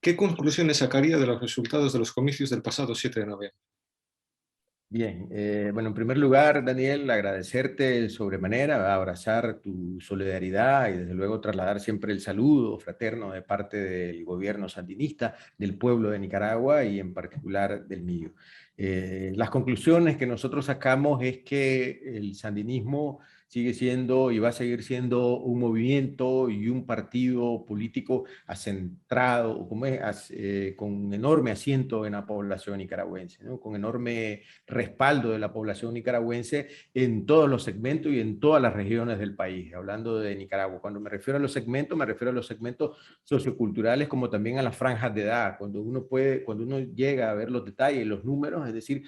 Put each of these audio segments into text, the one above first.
¿Qué conclusiones sacaría de los resultados de los comicios del pasado 7 de noviembre? Bien, bueno, en primer lugar, Daniel, agradecerte sobremanera, abrazar tu solidaridad y desde luego trasladar siempre el saludo fraterno de parte del gobierno sandinista, del pueblo de Nicaragua y en particular del mío. Las conclusiones que nosotros sacamos es que el sandinismo sigue siendo y va a seguir siendo un movimiento y un partido político acentrado, con enorme asiento en la población nicaragüense, ¿no? Con enorme respaldo de la población nicaragüense en todos los segmentos y en todas las regiones del país, hablando de Nicaragua. Cuando me refiero a los segmentos, me refiero a los segmentos socioculturales como también a las franjas de edad. Cuando uno llega a ver los detalles, los números, es decir,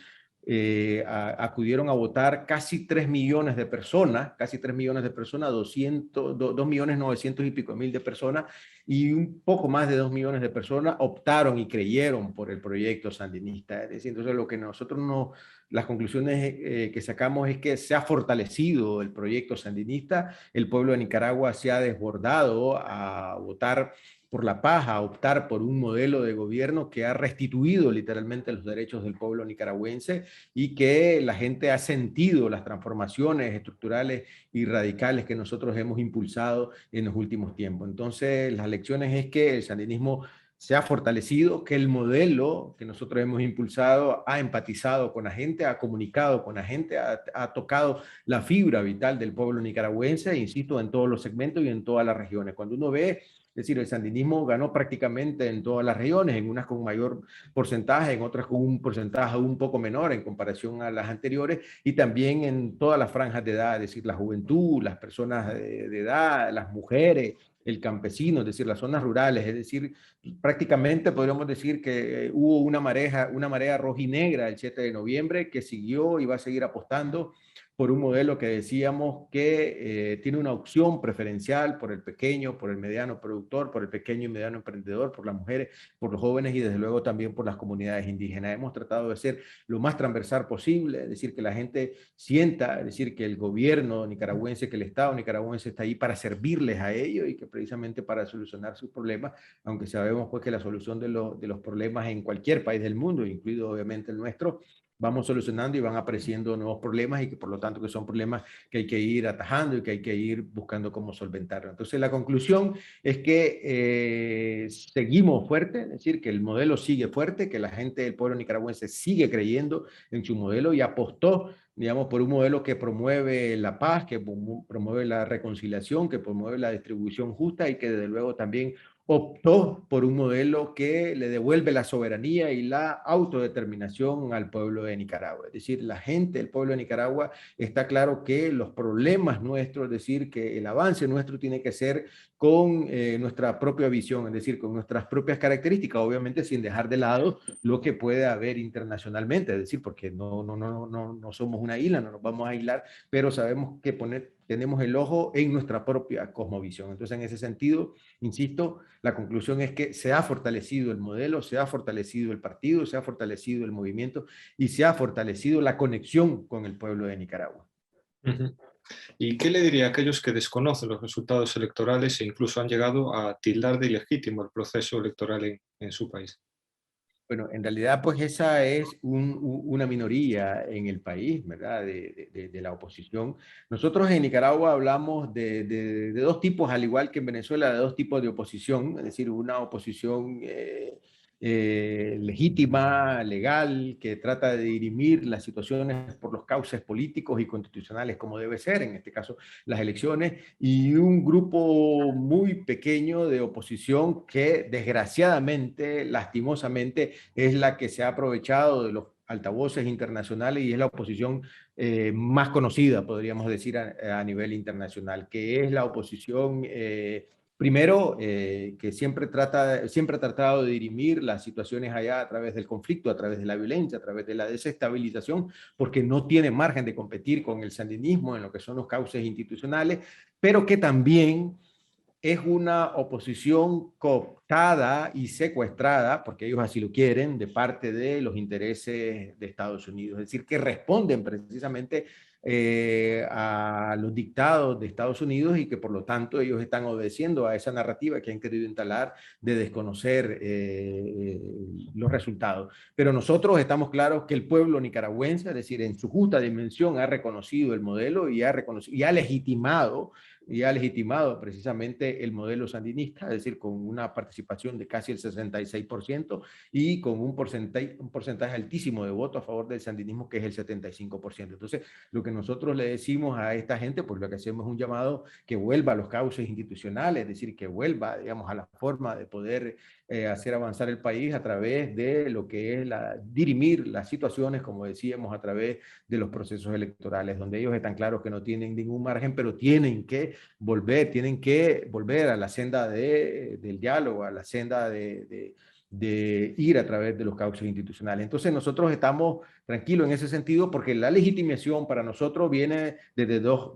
acudieron a votar casi 3 millones de personas, 2 millones 900 y pico mil de personas, y un poco más de 2 millones de personas optaron y creyeron por el proyecto sandinista. Es decir, entonces lo que nosotros no, las conclusiones que sacamos es que se ha fortalecido el proyecto sandinista, el pueblo de Nicaragua se ha desbordado a votar por la paz, a optar por un modelo de gobierno que ha restituido literalmente los derechos del pueblo nicaragüense y que la gente ha sentido las transformaciones estructurales y radicales que nosotros hemos impulsado en los últimos tiempos. Entonces, las lecciones es que el sandinismo se ha fortalecido, que el modelo que nosotros hemos impulsado ha empatizado con la gente, ha comunicado con la gente, ha tocado la fibra vital del pueblo nicaragüense, insisto, en todos los segmentos y en todas las regiones. Cuando uno ve, es decir, el sandinismo ganó prácticamente en todas las regiones, en unas con mayor porcentaje, en otras con un porcentaje un poco menor en comparación a las anteriores, y también en todas las franjas de edad, es decir, la juventud, las personas de edad, las mujeres, el campesino, es decir, las zonas rurales, es decir, prácticamente podríamos decir que hubo una marea roja y negra el 7 de noviembre que siguió y va a seguir apostando por un modelo que decíamos que tiene una opción preferencial por el pequeño, por el mediano productor, por el pequeño y mediano emprendedor, por las mujeres, por los jóvenes y desde luego también por las comunidades indígenas. Hemos tratado de ser lo más transversal posible, es decir, que la gente sienta, es decir, que el gobierno nicaragüense, que el Estado nicaragüense está ahí para servirles a ellos y que precisamente para solucionar sus problemas, aunque sabemos pues que la solución de los problemas en cualquier país del mundo, incluido obviamente el nuestro, vamos solucionando y van apareciendo nuevos problemas y que por lo tanto que son problemas que hay que ir atajando y que hay que ir buscando cómo solventarlo. Entonces la conclusión es que seguimos fuerte, es decir, que el modelo sigue fuerte, que la gente del pueblo nicaragüense sigue creyendo en su modelo y apostó, digamos, por un modelo que promueve la paz, que promueve la reconciliación, que promueve la distribución justa y que desde luego también optó por un modelo que le devuelve la soberanía y la autodeterminación al pueblo de Nicaragua. Es decir, la gente del pueblo de Nicaragua está claro que los problemas nuestros, es decir, que el avance nuestro tiene que ser con nuestra propia visión, es decir, con nuestras propias características, obviamente sin dejar de lado lo que puede haber internacionalmente, es decir, porque no somos una isla, no nos vamos a aislar, pero sabemos que tenemos el ojo en nuestra propia cosmovisión. Entonces, en ese sentido, insisto, la conclusión es que se ha fortalecido el modelo, se ha fortalecido el partido, se ha fortalecido el movimiento y se ha fortalecido la conexión con el pueblo de Nicaragua. Ujú. ¿Y qué le diría a aquellos que desconocen los resultados electorales e incluso han llegado a tildar de ilegítimo el proceso electoral en su país? Bueno, en realidad, pues esa es una minoría en el país, ¿verdad? De la oposición. Nosotros en Nicaragua hablamos de dos tipos, al igual que en Venezuela, de dos tipos de oposición, es decir, una oposición legítima, legal, que trata de dirimir las situaciones por los cauces políticos y constitucionales como debe ser, en este caso las elecciones, y un grupo muy pequeño de oposición que desgraciadamente, lastimosamente, es la que se ha aprovechado de los altavoces internacionales y es la oposición más conocida, podríamos decir, a nivel internacional, que es la oposición primero, que siempre ha tratado de dirimir las situaciones allá a través del conflicto, a través de la violencia, a través de la desestabilización, porque no tiene margen de competir con el sandinismo en lo que son los cauces institucionales, pero que también es una oposición cooptada y secuestrada, porque ellos así lo quieren, de parte de los intereses de Estados Unidos. Es decir, que responden precisamente a los dictados de Estados Unidos y que por lo tanto ellos están obedeciendo a esa narrativa que han querido instalar de desconocer los resultados. Pero nosotros estamos claros que el pueblo nicaragüense, es decir, en su justa dimensión, ha reconocido el modelo y ha legitimado precisamente el modelo sandinista, es decir, con una participación de casi el 66% y con un porcentaje altísimo de votos a favor del sandinismo, que es el 75%. Entonces, lo que nosotros le decimos a esta gente, pues lo que hacemos es un llamado que vuelva a los cauces institucionales, es decir, que vuelva, digamos, a la forma de poder hacer avanzar el país a través de lo que es dirimir las situaciones, como decíamos, a través de los procesos electorales, donde ellos están claros que no tienen ningún margen, pero tienen que volver a la senda del diálogo, a la senda de ir a través de los cauces institucionales. Entonces nosotros estamos tranquilos en ese sentido porque la legitimación para nosotros viene desde dos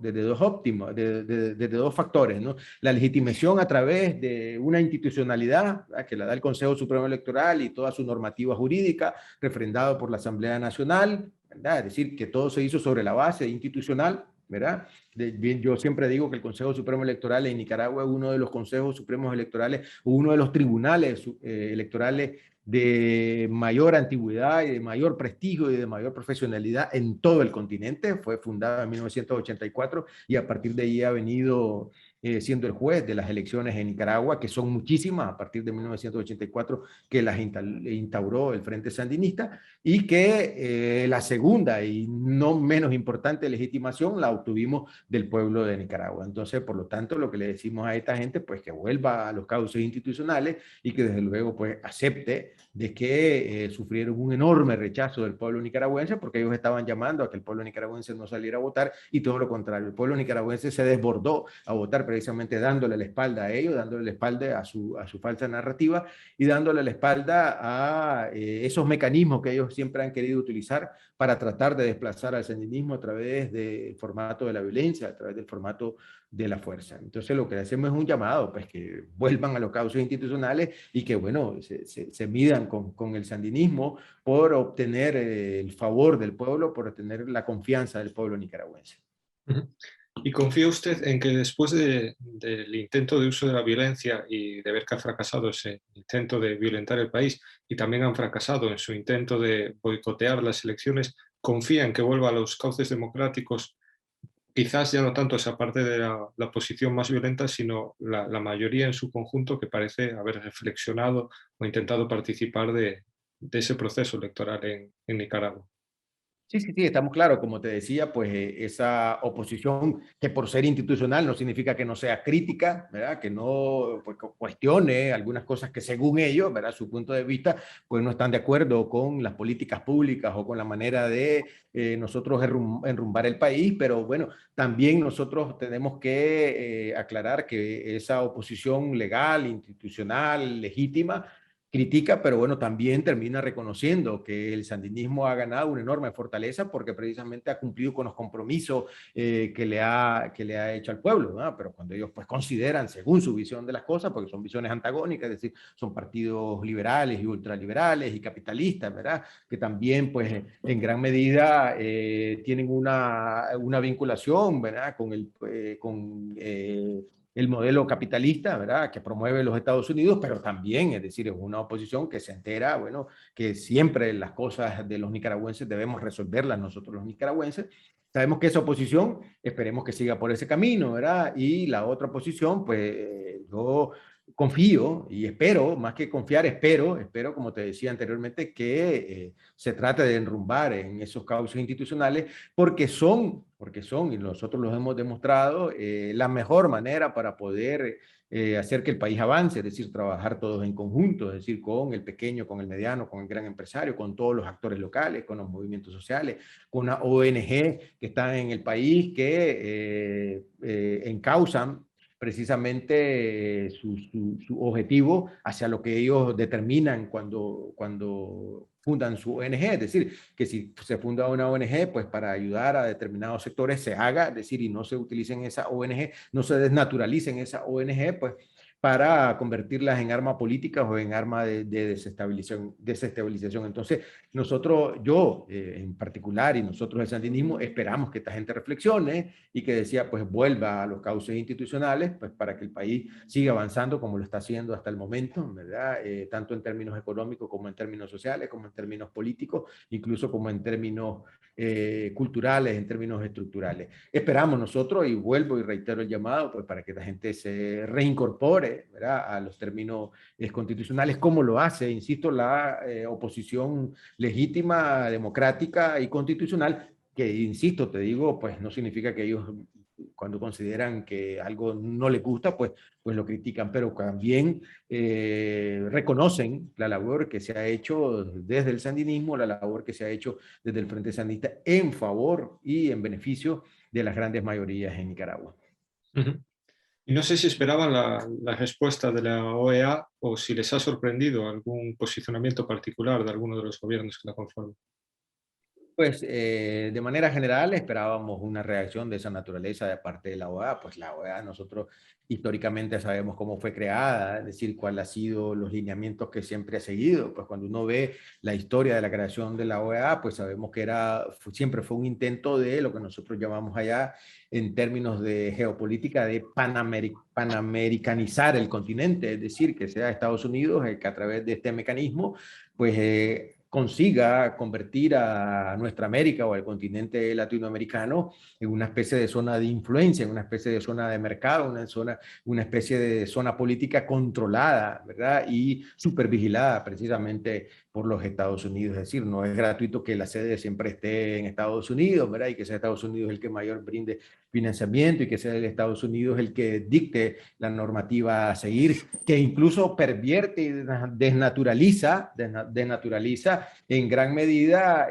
factores, ¿no? La legitimación a través de una institucionalidad, ¿verdad?, que la da el Consejo Supremo Electoral y toda su normativa jurídica, refrendado por la Asamblea Nacional, ¿verdad? Es decir, que todo se hizo sobre la base institucional, ¿verdad? Yo siempre digo que el Consejo Supremo Electoral en Nicaragua es uno de los consejos supremos electorales, uno de los tribunales electorales de mayor antigüedad y de mayor prestigio y de mayor profesionalidad en todo el continente. Fue fundada en 1984 y a partir de ahí ha venido siendo el juez de las elecciones en Nicaragua, que son muchísimas a partir de 1984 que las instauró el Frente Sandinista, y que la segunda y no menos importante legitimación la obtuvimos del pueblo de Nicaragua. Entonces, por lo tanto, lo que le decimos a esta gente, pues que vuelva a los cauces institucionales y que desde luego pues acepte de que sufrieron un enorme rechazo del pueblo nicaragüense, porque ellos estaban llamando a que el pueblo nicaragüense no saliera a votar, y todo lo contrario, el pueblo nicaragüense se desbordó a votar precisamente dándole la espalda a ellos, dándole la espalda a su falsa narrativa y dándole la espalda a esos mecanismos que ellos siempre han querido utilizar para tratar de desplazar al sandinismo a través del formato de la violencia, a través del formato de la fuerza. Entonces lo que hacemos es un llamado, pues que vuelvan a los cauces institucionales y que, bueno, se midan con el sandinismo por obtener el favor del pueblo, por obtener la confianza del pueblo nicaragüense. ¿Y confía usted en que después del intento de uso de la violencia y de ver que ha fracasado ese intento de violentar el país y también han fracasado en su intento de boicotear las elecciones, confía en que vuelva a los cauces democráticos? Quizás ya no tanto esa parte de la posición más violenta, sino la mayoría en su conjunto que parece haber reflexionado o intentado participar de ese proceso electoral en Nicaragua. Sí, sí, sí, estamos claros. Como te decía, pues esa oposición que por ser institucional no significa que no sea crítica, ¿verdad? Que no pues, cuestione algunas cosas que según ellos, ¿verdad?, su punto de vista, pues no están de acuerdo con las políticas públicas o con la manera de nosotros enrumbar el país, pero bueno, también nosotros tenemos que aclarar que esa oposición legal, institucional, legítima, critica, pero bueno, también termina reconociendo que el sandinismo ha ganado una enorme fortaleza porque precisamente ha cumplido con los compromisos que le ha hecho al pueblo, ¿no? Pero cuando ellos pues consideran, según su visión de las cosas, porque son visiones antagónicas, es decir, son partidos liberales y ultraliberales y capitalistas, ¿verdad?, que también pues en gran medida tienen una vinculación, ¿verdad?, el modelo capitalista, ¿verdad?, que promueve los Estados Unidos, pero también, es decir, es una oposición que se entera, bueno, que siempre las cosas de los nicaragüenses debemos resolverlas nosotros los nicaragüenses. Sabemos que esa oposición, esperemos que siga por ese camino, ¿verdad? Y la otra oposición, pues yo confío y espero, más que confiar, espero, como te decía anteriormente, que se trate de enrumbar en esos cauces institucionales porque son, y nosotros los hemos demostrado, la mejor manera para poder hacer que el país avance, es decir, trabajar todos en conjunto, es decir, con el pequeño, con el mediano, con el gran empresario, con todos los actores locales, con los movimientos sociales, con una ONG que está en el país que encausan precisamente su objetivo hacia lo que ellos determinan cuando fundan su ONG, es decir, que si se funda una ONG, pues para ayudar a determinados sectores se haga, es decir, y no se utilicen esa ONG, no se desnaturalicen esa ONG, pues para convertirlas en arma política o en arma de desestabilización. Entonces, nosotros, yo en particular y nosotros el sandinismo, esperamos que esta gente reflexione y que decía, pues vuelva a los cauces institucionales, pues para que el país siga avanzando como lo está haciendo hasta el momento, ¿verdad? Tanto en términos económicos como en términos sociales, como en términos políticos, incluso como en términos culturales, en términos estructurales. Esperamos nosotros, y vuelvo y reitero el llamado, pues para que la gente se reincorpore, ¿verdad?, a los términos constitucionales, como lo hace, insisto, la oposición legítima, democrática y constitucional, que, insisto, te digo, pues no significa que ellos, cuando consideran que algo no les gusta, pues lo critican, pero también reconocen la labor que se ha hecho desde el sandinismo, la labor que se ha hecho desde el Frente Sandinista en favor y en beneficio de las grandes mayorías en Nicaragua. Ujú. Y no sé si esperaban la respuesta de la OEA o si les ha sorprendido algún posicionamiento particular de alguno de los gobiernos que la conforman. Pues de manera general esperábamos una reacción de esa naturaleza de parte de la OEA. Pues la OEA, nosotros históricamente sabemos cómo fue creada, es decir, cuáles han sido los lineamientos que siempre ha seguido. Pues cuando uno ve la historia de la creación de la OEA, pues sabemos que siempre fue un intento de lo que nosotros llamamos allá en términos de geopolítica de panamericanizar el continente, es decir, que sea Estados Unidos el que a través de este mecanismo pues consiga convertir a nuestra América o al continente latinoamericano en una especie de zona de influencia, en una especie de zona de mercado, una especie de zona política controlada, ¿verdad? Y supervigilada precisamente por los Estados Unidos. Es decir, no es gratuito que la sede siempre esté en Estados Unidos, ¿verdad? Y que sea Estados Unidos el que mayor brinde financiamiento y que sea el Estados Unidos el que dicte la normativa a seguir, que incluso pervierte y desnaturaliza en gran medida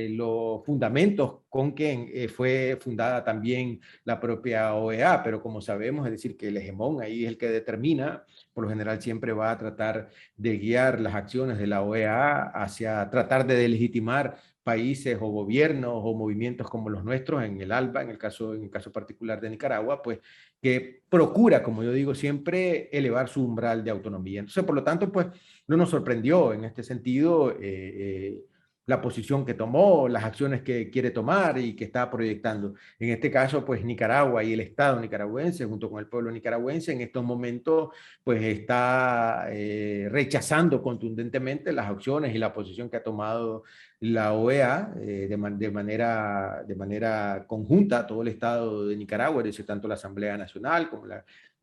los fundamentos con que fue fundada también la propia OEA, pero como sabemos, es decir, que el hegemón ahí es el que determina, por lo general siempre va a tratar de guiar las acciones de la OEA hacia tratar de delegitimar países o gobiernos o movimientos como los nuestros, en el ALBA, en el caso particular de Nicaragua, pues que procura, como yo digo siempre, elevar su umbral de autonomía. Entonces, por lo tanto, pues no nos sorprendió en este sentido la posición que tomó, las acciones que quiere tomar y que está proyectando. En este caso, pues Nicaragua y el Estado nicaragüense, junto con el pueblo nicaragüense, en estos momentos, pues está rechazando contundentemente las acciones y la posición que ha tomado la OEA de manera conjunta, todo el Estado de Nicaragua, es decir, tanto la Asamblea Nacional como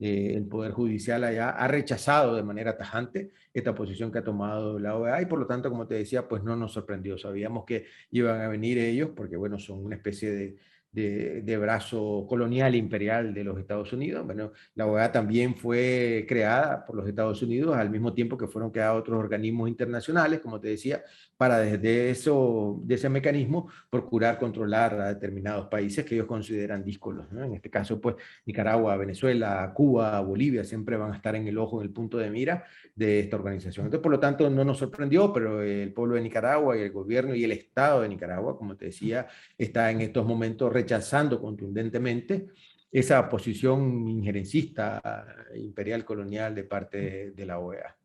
el Poder Judicial allá, ha rechazado de manera tajante esta posición que ha tomado la OEA y por lo tanto, como te decía, pues no nos sorprendió. Sabíamos que iban a venir ellos porque, bueno, son una especie de brazo colonial imperial de los Estados Unidos. Bueno, la OEA también fue creada por los Estados Unidos al mismo tiempo que fueron creados otros organismos internacionales, como te decía, para desde de ese mecanismo procurar controlar a determinados países que ellos consideran díscolos, ¿no? En este caso, pues Nicaragua, Venezuela, Cuba, Bolivia, siempre van a estar en el ojo, en el punto de mira de esta organización. Entonces, por lo tanto, no nos sorprendió, pero el pueblo de Nicaragua y el gobierno y el Estado de Nicaragua, como te decía, está en estos momentos rechazando contundentemente esa posición injerencista imperial colonial de parte de la OEA.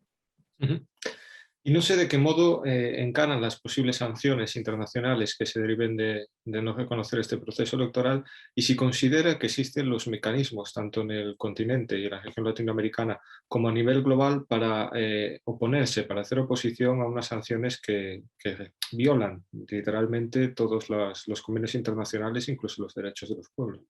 Ujú. Y no sé de qué modo encaran las posibles sanciones internacionales que se deriven de no reconocer este proceso electoral y si considera que existen los mecanismos, tanto en el continente y en la región latinoamericana, como a nivel global, para oponerse, para hacer oposición a unas sanciones que violan literalmente todos los convenios internacionales, incluso los derechos de los pueblos.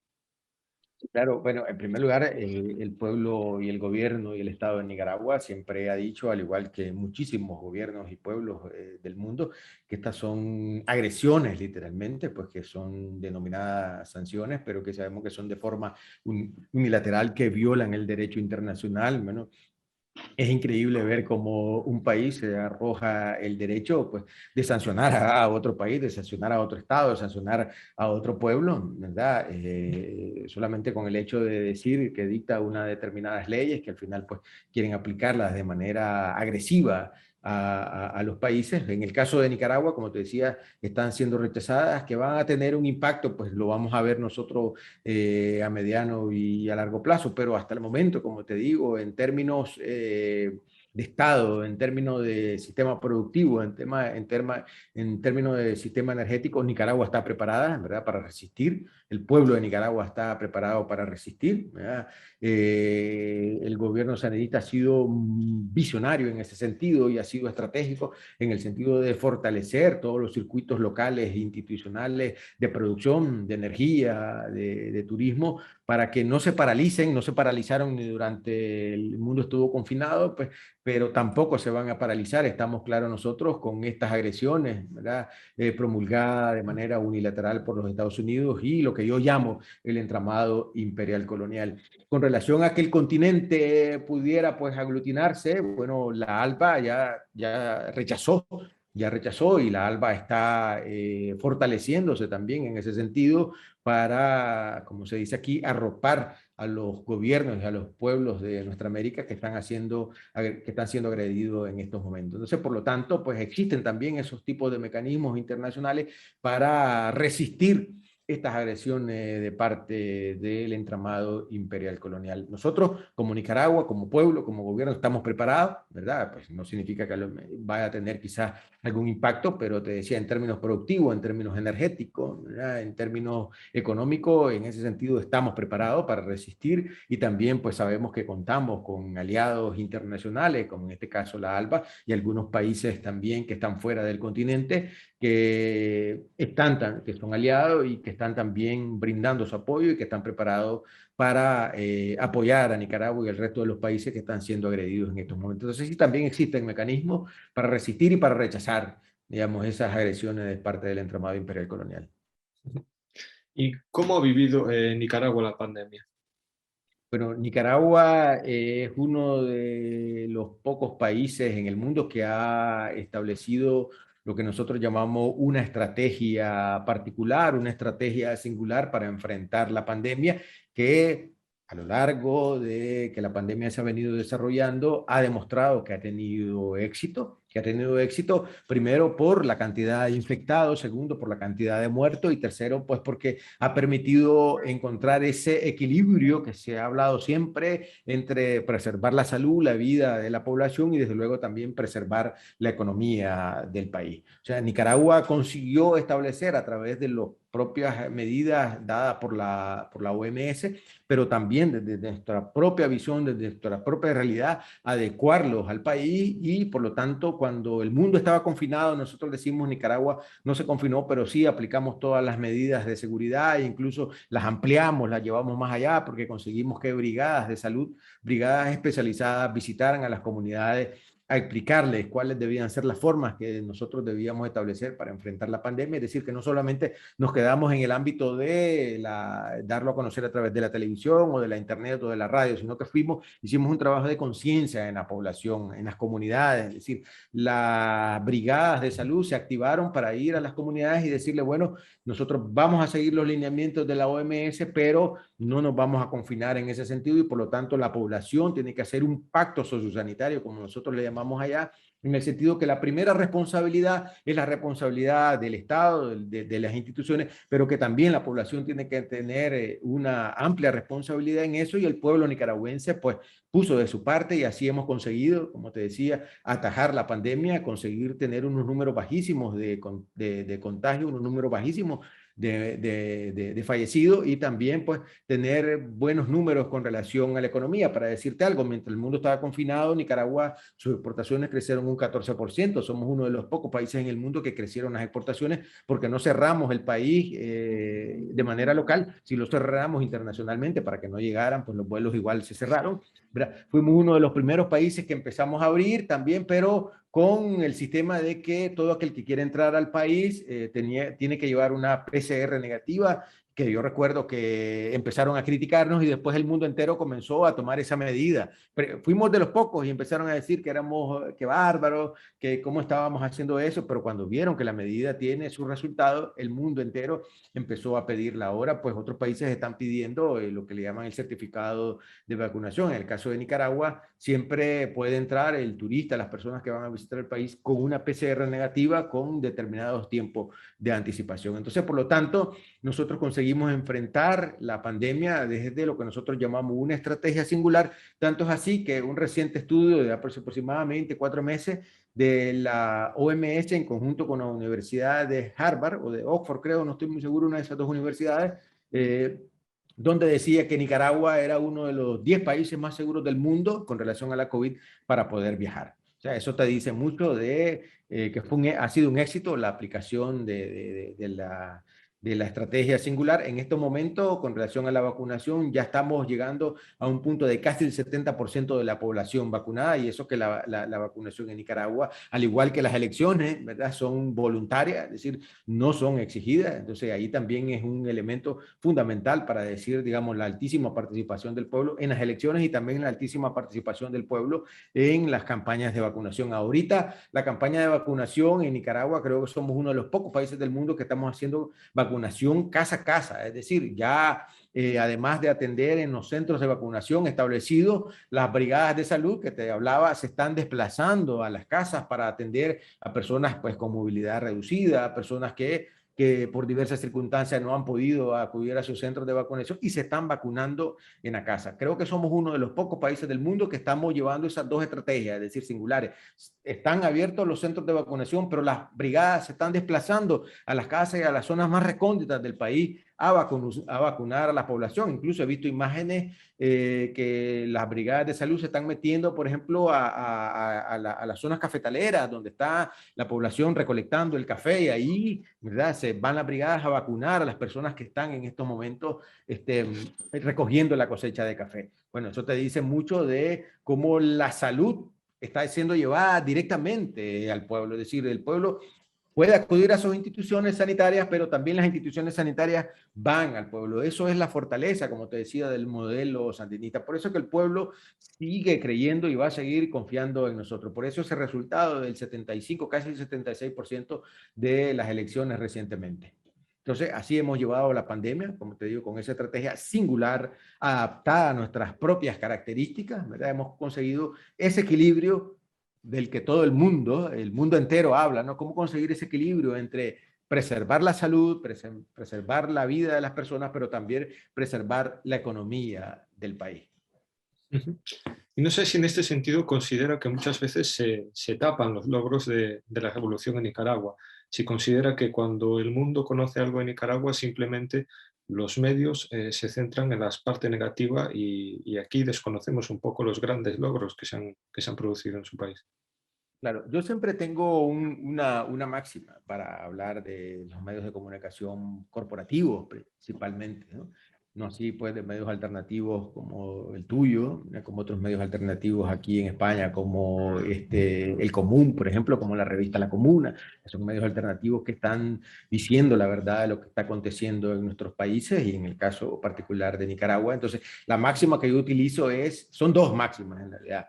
Claro, bueno, en primer lugar, el pueblo y el gobierno y el Estado de Nicaragua siempre ha dicho, al igual que muchísimos gobiernos y pueblos del mundo, que estas son agresiones literalmente, pues que son denominadas sanciones, pero que sabemos que son de forma unilateral, que violan el derecho internacional. Bueno, es increíble ver cómo un país se arroja el derecho, pues, de sancionar a otro país, de sancionar a otro estado, de sancionar a otro pueblo, ¿verdad? Solamente con el hecho de decir que dicta unas determinadas leyes que al final, pues, quieren aplicarlas de manera agresiva a los países. En el caso de Nicaragua, como te decía, están siendo rechazadas, que van a tener un impacto, pues lo vamos a ver nosotros a mediano y a largo plazo, pero hasta el momento, como te digo, en términos de Estado, en términos de sistema productivo, en términos de sistema energético, Nicaragua está preparada, ¿verdad?, para resistir. El pueblo de Nicaragua está preparado para resistir, ¿verdad? El gobierno sandinista ha sido visionario en ese sentido y ha sido estratégico en el sentido de fortalecer todos los circuitos locales e institucionales de producción, de energía, de turismo, para que no se paralicen. No se paralizaron ni durante el mundo estuvo confinado, pues, pero tampoco se van a paralizar. Estamos claros nosotros con estas agresiones, ¿verdad?, promulgadas de manera unilateral por los Estados Unidos y lo que yo llamo el entramado imperial colonial. Con relación a que el continente pudiera, pues, aglutinarse, bueno, la ALBA ya rechazó, y la ALBA está fortaleciéndose también en ese sentido para, como se dice aquí, arropar a los gobiernos y a los pueblos de nuestra América que están siendo agredidos en estos momentos. Entonces, por lo tanto, pues existen también esos tipos de mecanismos internacionales para resistir estas agresiones de parte del entramado imperial colonial. Nosotros, como Nicaragua, como pueblo, como gobierno, estamos preparados, ¿verdad? Pues no significa que vaya a tener quizás algún impacto, pero te decía, en términos productivos, en términos energéticos, ¿verdad?, en términos económicos, en ese sentido estamos preparados para resistir, y también pues sabemos que contamos con aliados internacionales, como en este caso la ALBA, y algunos países también que están fuera del continente, que son aliados y que están también brindando su apoyo y que están preparados para apoyar a Nicaragua y el resto de los países que están siendo agredidos en estos momentos. Entonces sí, también existen mecanismos para resistir y para rechazar, digamos, esas agresiones de parte del entramado imperial colonial. ¿Y cómo ha vivido Nicaragua la pandemia? Bueno, Nicaragua es uno de los pocos países en el mundo que ha establecido lo que nosotros llamamos una estrategia particular, una estrategia singular para enfrentar la pandemia, que a lo largo de que la pandemia se ha venido desarrollando ha demostrado que ha tenido éxito, primero por la cantidad de infectados, segundo por la cantidad de muertos y tercero pues porque ha permitido encontrar ese equilibrio que se ha hablado siempre entre preservar la salud, la vida de la población y desde luego también preservar la economía del país. O sea, Nicaragua consiguió establecer a través de las propias medidas dadas por la OMS, pero también desde nuestra propia visión, desde nuestra propia realidad, adecuarlos al país, y por lo tanto cuando el mundo estaba confinado, nosotros decimos Nicaragua no se confinó, pero sí aplicamos todas las medidas de seguridad e incluso las ampliamos, las llevamos más allá porque conseguimos que brigadas de salud, brigadas especializadas visitaran a las comunidades a explicarles cuáles debían ser las formas que nosotros debíamos establecer para enfrentar la pandemia. Es decir, que no solamente nos quedamos en el ámbito de darlo a conocer a través de la televisión o de la internet o de la radio, sino que hicimos un trabajo de conciencia en la población, en las comunidades. Es decir, las brigadas de salud se activaron para ir a las comunidades y decirle, bueno, nosotros vamos a seguir los lineamientos de la OMS, pero no nos vamos a confinar en ese sentido, y por lo tanto la población tiene que hacer un pacto sociosanitario, como nosotros le llamamos allá, en el sentido que la primera responsabilidad es la responsabilidad del Estado, de las instituciones, pero que también la población tiene que tener una amplia responsabilidad en eso, y el pueblo nicaragüense pues puso de su parte, y así hemos conseguido, como te decía, atajar la pandemia, conseguir tener unos números bajísimos de contagio, unos números bajísimos de fallecidos, y también pues tener buenos números con relación a la economía. Para decirte algo, mientras el mundo estaba confinado, Nicaragua, sus exportaciones crecieron un 14%. Somos uno de los pocos países en el mundo que crecieron las exportaciones porque no cerramos el país de manera local. Si lo cerramos internacionalmente para que no llegaran, pues los vuelos igual se cerraron, ¿verdad? Fuimos uno de los primeros países que empezamos a abrir también, pero con el sistema de que todo aquel que quiere entrar al país tiene que llevar una PCR negativa, que yo recuerdo que empezaron a criticarnos y después el mundo entero comenzó a tomar esa medida. Pero fuimos de los pocos y empezaron a decir que éramos, que bárbaros, que cómo estábamos haciendo eso, pero cuando vieron que la medida tiene su resultado, el mundo entero empezó a pedirla. Ahora, pues otros países están pidiendo lo que le llaman el certificado de vacunación. En el caso de Nicaragua, siempre puede entrar el turista, las personas que van a visitar el país, con una PCR negativa con determinados tiempos de anticipación. Entonces, por lo tanto, nosotros conseguimos enfrentar la pandemia desde lo que nosotros llamamos una estrategia singular. Tanto es así que un reciente estudio de aproximadamente 4 meses de la OMS en conjunto con la Universidad de Harvard o de Oxford, creo, no estoy muy seguro, una de esas dos universidades, donde decía que Nicaragua era uno de los 10 países más seguros del mundo con relación a la COVID para poder viajar. O sea, eso te dice mucho de que ha sido un éxito la aplicación de la estrategia singular. En este momento, con relación a la vacunación, ya estamos llegando a un punto de casi el 70% de la población vacunada, y eso que la vacunación en Nicaragua, al igual que las elecciones, ¿verdad?, son voluntarias, es decir, no son exigidas. Entonces ahí también es un elemento fundamental para decir, digamos, la altísima participación del pueblo en las elecciones y también la altísima participación del pueblo en las campañas de vacunación. Ahorita la campaña de vacunación en Nicaragua, creo que somos uno de los pocos países del mundo que estamos haciendo vacunación casa a casa, es decir, ya además de atender en los centros de vacunación establecidos, las brigadas de salud que te hablaba se están desplazando a las casas para atender a personas pues con movilidad reducida, a personas que por diversas circunstancias no han podido acudir a sus centros de vacunación y se están vacunando en la casa. Creo que somos uno de los pocos países del mundo que estamos llevando esas dos estrategias, es decir, singulares. Están abiertos los centros de vacunación, pero las brigadas se están desplazando a las casas y a las zonas más recónditas del país a vacunar a la población. Incluso he visto imágenes que las brigadas de salud se están metiendo, por ejemplo, a las zonas cafetaleras, donde está la población recolectando el café, y ahí, ¿verdad?, se van las brigadas a vacunar a las personas que están en estos momentos recogiendo la cosecha de café. Bueno, eso te dice mucho de cómo la salud está siendo llevada directamente al pueblo, es decir, el pueblo puede acudir a sus instituciones sanitarias, pero también las instituciones sanitarias van al pueblo. Eso es la fortaleza, como te decía, del modelo sandinista. Por eso que el pueblo sigue creyendo y va a seguir confiando en nosotros. Por eso ese resultado del 75, casi el 76% de las elecciones recientemente. Entonces, así hemos llevado la pandemia, como te digo, con esa estrategia singular, adaptada a nuestras propias características, ¿verdad? Hemos conseguido ese equilibrio del que todo el mundo entero habla, ¿no? Cómo conseguir ese equilibrio entre preservar la salud, preservar la vida de las personas, pero también preservar la economía del país. Ujú. Y no sé si en este sentido considera que muchas veces se tapan los logros de la revolución en Nicaragua. Si considera que cuando el mundo conoce algo en Nicaragua, simplemente los medios se centran en la parte negativa y aquí desconocemos un poco los grandes logros que se han producido en su país. Claro, yo siempre tengo una máxima para hablar de los medios de comunicación corporativos principalmente, ¿no? No así pues de medios alternativos como el tuyo, como otros medios alternativos aquí en España, como El Común, por ejemplo, como la revista La Comuna. Son medios alternativos que están diciendo la verdad de lo que está aconteciendo en nuestros países y en el caso particular de Nicaragua. Entonces, la máxima que yo utilizo son dos máximas en realidad.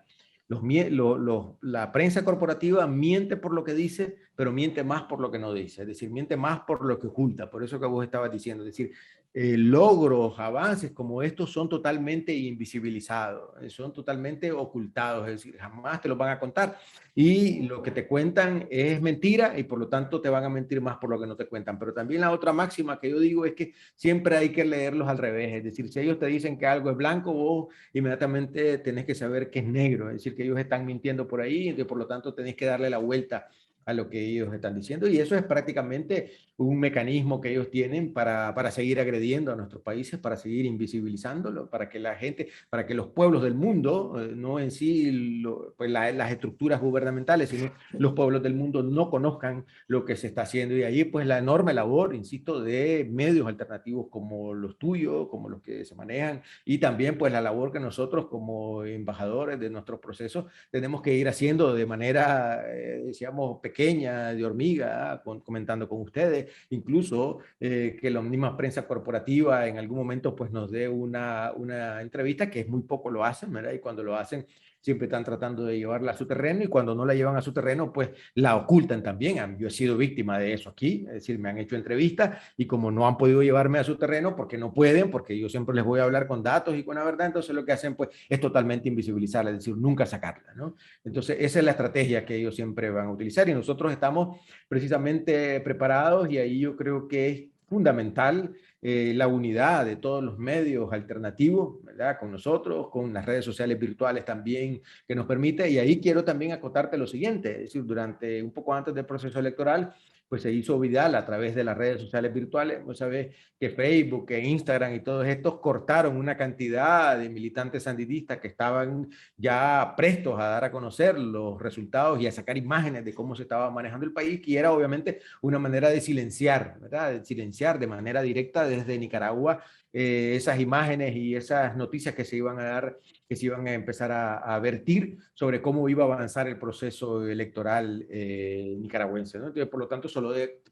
La prensa corporativa miente por lo que dice, pero miente más por lo que no dice. Es decir, miente más por lo que oculta. Por eso que vos estabas diciendo. Es decir, logros, avances como estos son totalmente invisibilizados, son totalmente ocultados. Es decir, jamás te los van a contar. Y lo que te cuentan es mentira y por lo tanto te van a mentir más por lo que no te cuentan. Pero también la otra máxima que yo digo es que siempre hay que leerlos al revés. Es decir, si ellos te dicen que algo es blanco, vos inmediatamente tenés que saber que es negro, es decir, que ellos están mintiendo por ahí, y por lo tanto tenés que darle la vuelta a lo que ellos están diciendo, y eso es prácticamente un mecanismo que ellos tienen para seguir agrediendo a nuestros países, para seguir invisibilizándolo, para que la gente, para que los pueblos del mundo, no en sí pues las estructuras gubernamentales, sino los pueblos del mundo no conozcan lo que se está haciendo, y allí pues la enorme labor, insisto, de medios alternativos como los tuyos, como los que se manejan, y también pues la labor que nosotros como embajadores de nuestros procesos tenemos que ir haciendo de manera, decíamos, pequeña, pequeña, de hormiga, comentando con ustedes, incluso que la misma prensa corporativa en algún momento pues nos dé una entrevista, que es muy poco lo hacen, ¿verdad? Y cuando lo hacen siempre están tratando de llevarla a su terreno, y cuando no la llevan a su terreno, pues la ocultan también. Yo he sido víctima de eso aquí, es decir, me han hecho entrevistas y como no han podido llevarme a su terreno porque no pueden, porque yo siempre les voy a hablar con datos y con la verdad, entonces lo que hacen pues es totalmente invisibilizarla, es decir, nunca sacarla, ¿no? Entonces esa es la estrategia que ellos siempre van a utilizar, y nosotros estamos precisamente preparados, y ahí yo creo que es fundamental la unidad de todos los medios alternativos, ¿verdad? Con nosotros, con las redes sociales virtuales también que nos permite. Y ahí quiero también acotarte lo siguiente, es decir, durante un poco antes del proceso electoral, pues se hizo viral a través de las redes sociales virtuales. Vos sabés que Facebook, que Instagram y todos estos cortaron una cantidad de militantes sandinistas que estaban ya prestos a dar a conocer los resultados y a sacar imágenes de cómo se estaba manejando el país, que era obviamente una manera de silenciar, ¿verdad? De silenciar de manera directa desde Nicaragua esas imágenes y esas noticias que se iban a dar, que se iban a empezar a vertir sobre cómo iba a avanzar el proceso electoral nicaragüense, ¿no? Entonces, por lo tanto,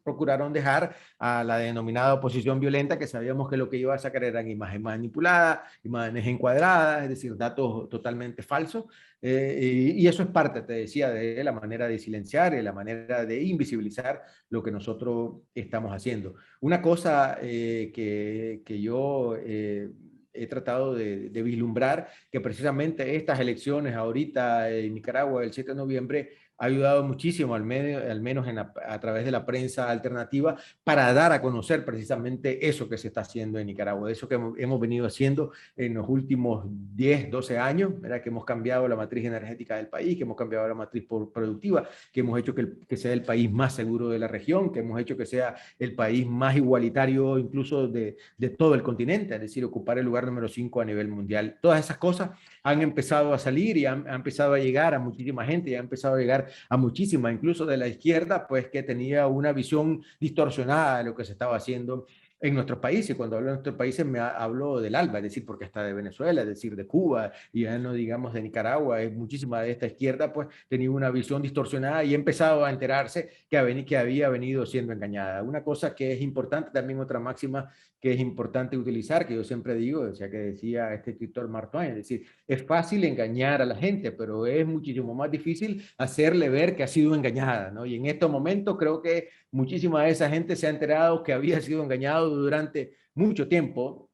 procuraron dejar a la denominada oposición violenta, que sabíamos que lo que iba a sacar eran imágenes manipuladas, imágenes encuadradas, es decir, datos totalmente falsos. Y eso es parte, te decía, de la manera de silenciar y la manera de invisibilizar lo que nosotros estamos haciendo. Una cosa que yo he tratado de vislumbrar, que precisamente estas elecciones ahorita en Nicaragua el 7 de noviembre ha ayudado muchísimo, al menos a través de la prensa alternativa, para dar a conocer precisamente eso que se está haciendo en Nicaragua, eso que hemos venido haciendo en los últimos 10, 12 años, ¿verdad? Que hemos cambiado la matriz energética del país, que hemos cambiado la matriz productiva, que hemos hecho que sea el país más seguro de la región, que hemos hecho que sea el país más igualitario incluso de todo el continente, es decir, ocupar el lugar número 5 a nivel mundial. Todas esas cosas han empezado a salir y han empezado a llegar a muchísima gente, y han empezado a llegar a muchísima, incluso de la izquierda, pues que tenía una visión distorsionada de lo que se estaba haciendo en nuestros países. Y cuando hablo de nuestros países hablo del ALBA, es decir, porque está de Venezuela, es decir, de Cuba, y ya no digamos de Nicaragua. Muchísima de esta izquierda pues tenía una visión distorsionada y ha empezado a enterarse que había venido siendo engañada. Una cosa que es importante, también otra máxima que es importante utilizar, que yo siempre digo, o sea, que decía este escritor Mark Twain, es decir, es fácil engañar a la gente, pero es muchísimo más difícil hacerle ver que ha sido engañada, ¿no? Y en estos momentos creo que muchísima de esa gente se ha enterado que había sido engañado durante mucho tiempo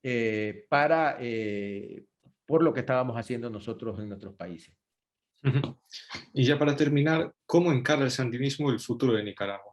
por lo que estábamos haciendo nosotros en nuestros países. Y ya para terminar, ¿cómo encara el sandinismo el futuro de Nicaragua?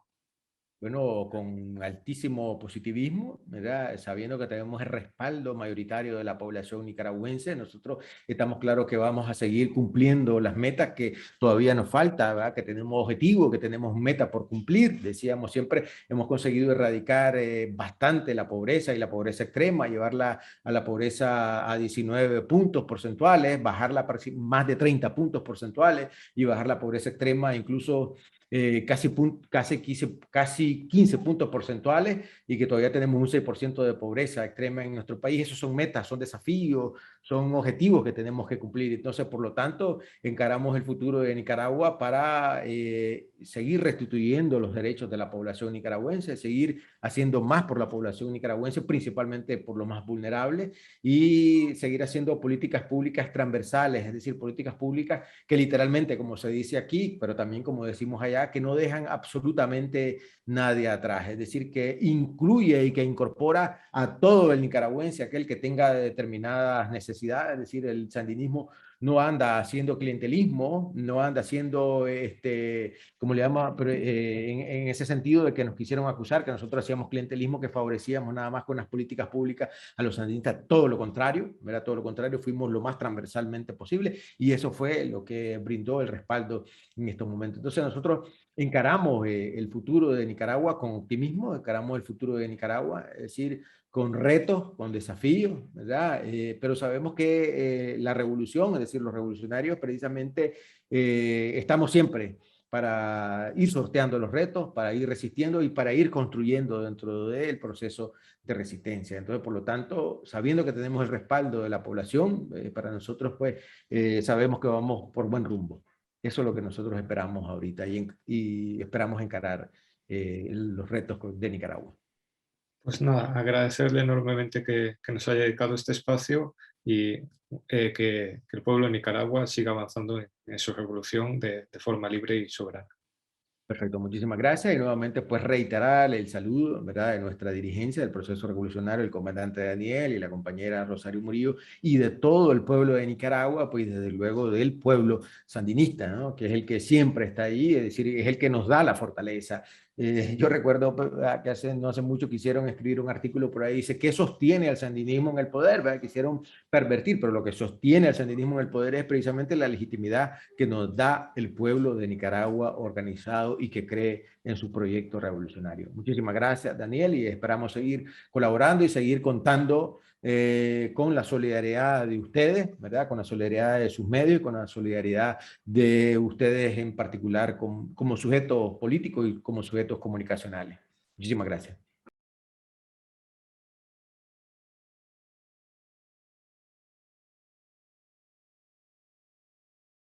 Bueno, con altísimo positivismo, ¿verdad? Sabiendo que tenemos el respaldo mayoritario de la población nicaragüense. Nosotros estamos claros que vamos a seguir cumpliendo las metas que todavía nos falta, ¿verdad? Que tenemos objetivos, que tenemos metas por cumplir. Decíamos siempre, hemos conseguido erradicar bastante la pobreza y la pobreza extrema, llevarla a la pobreza a 19 puntos porcentuales, bajarla más de 30 puntos porcentuales y bajar la pobreza extrema incluso casi 15 puntos porcentuales, y que todavía tenemos un 6% de pobreza extrema en nuestro país. Esos son metas, son desafíos, son objetivos que tenemos que cumplir. Entonces, por lo tanto, encaramos el futuro de Nicaragua para seguir restituyendo los derechos de la población nicaragüense, seguir haciendo más por la población nicaragüense, principalmente por los más vulnerables, y seguir haciendo políticas públicas transversales, es decir, políticas públicas que literalmente, como se dice aquí, pero también como decimos allá, que no dejan absolutamente nadie atrás, es decir, que incluye y que incorpora a todo el nicaragüense, aquel que tenga determinadas necesidades. Es decir, el sandinismo no anda haciendo clientelismo, no anda haciendo, como le llaman, en ese sentido de que nos quisieron acusar, que nosotros hacíamos clientelismo, que favorecíamos nada más con las políticas públicas a los sandinistas. Todo lo contrario, ¿verdad? Todo lo contrario, fuimos lo más transversalmente posible, y eso fue lo que brindó el respaldo en estos momentos. Entonces nosotros encaramos el futuro de Nicaragua con optimismo, encaramos el futuro de Nicaragua, es decir, con retos, con desafíos, ¿verdad? Pero sabemos que la revolución, es decir, los revolucionarios precisamente estamos siempre para ir sorteando los retos, para ir resistiendo y para ir construyendo dentro del proceso de resistencia. Entonces, por lo tanto, sabiendo que tenemos el respaldo de la población, para nosotros, pues, sabemos que vamos por buen rumbo. Eso es lo que nosotros esperamos ahorita y esperamos encarar los retos de Nicaragua. Pues nada, agradecerle enormemente que nos haya dedicado este espacio y que el pueblo de Nicaragua siga avanzando en su revolución de forma libre y soberana. Perfecto, muchísimas gracias y nuevamente pues reiterar el saludo, ¿verdad?, de nuestra dirigencia del proceso revolucionario, el comandante Daniel y la compañera Rosario Murillo y de todo el pueblo de Nicaragua, pues desde luego del pueblo sandinista, ¿no?, que es el que siempre está ahí, es decir, es el que nos da la fortaleza. Yo recuerdo que no hace mucho quisieron escribir un artículo por ahí, dice, ¿qué sostiene al sandinismo en el poder? ¿Verdad? Quisieron pervertir, pero lo que sostiene al sandinismo en el poder es precisamente la legitimidad que nos da el pueblo de Nicaragua organizado y que cree en su proyecto revolucionario. Muchísimas gracias, Daniel, y esperamos seguir colaborando y seguir contando con la solidaridad de ustedes, ¿verdad?, con la solidaridad de sus medios y con la solidaridad de ustedes en particular como sujetos políticos y como sujetos comunicacionales. Muchísimas gracias.